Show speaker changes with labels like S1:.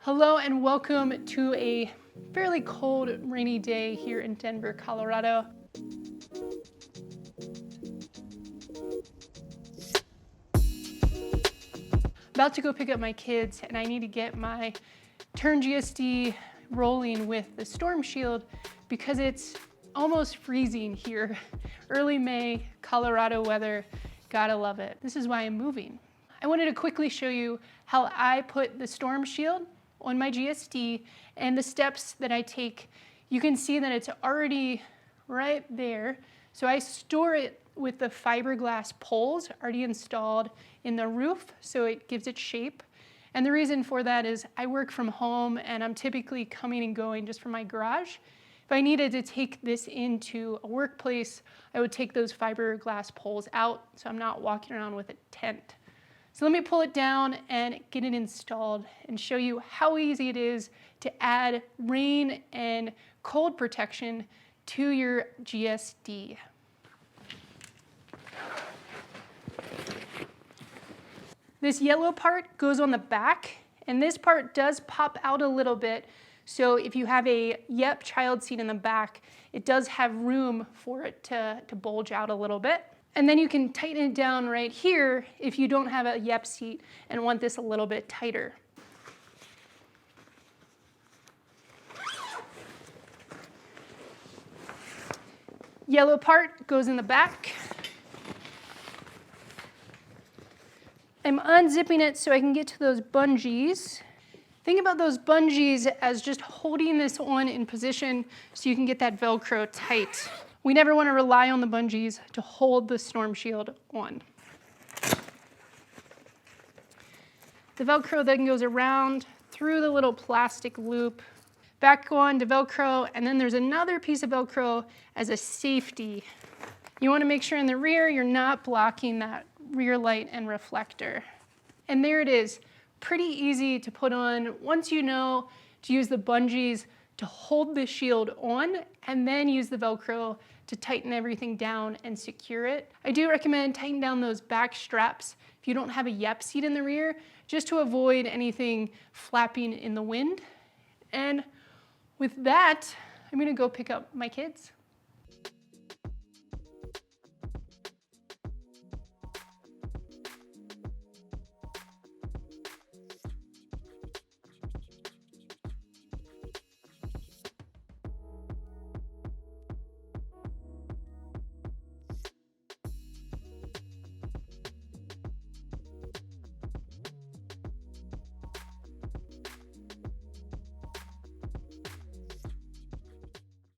S1: Hello and welcome to a fairly cold, rainy day here in Denver, Colorado. About to go pick up my kids and I need to get my Tern GSD rolling with the Storm Shield because it's almost freezing here. Early May, Colorado weather, gotta love it. This is why I'm moving. I wanted to quickly show you how I put the Storm Shield on my GSD and the steps that I take. You can see that it's already right there. So I store it with the fiberglass poles already installed in the roof so it gives it shape. And the reason for that is I work from home and I'm typically coming and going just from my garage. If I needed to take this into a workplace, I would take those fiberglass poles out so I'm not walking around with a tent. So let me pull it down and get it installed and show you how easy it is to add rain and cold protection to your GSD. This yellow part goes on the back, and this part does pop out a little bit. So if you have a YEP child seat in the back, it does have room for it to bulge out a little bit. And then you can tighten it down right here if you don't have a YEP seat and want this a little bit tighter. Yellow part goes in the back. I'm unzipping it so I can get to those bungees. Think about those bungees as just holding this on in position so you can get that Velcro tight. We never want to rely on the bungees to hold the Storm Shield on. The Velcro then goes around through the little plastic loop, back on to Velcro, and then there's another piece of Velcro as a safety. You want to make sure in the rear you're not blocking that rear light and reflector. And there it is, pretty easy to put on once you know to use the bungees to hold the shield on and then use the Velcro to tighten everything down and secure it. I do recommend tightening down those back straps if you don't have a YEP seat in the rear, just to avoid anything flapping in the wind. And with that, I'm gonna go pick up my kids.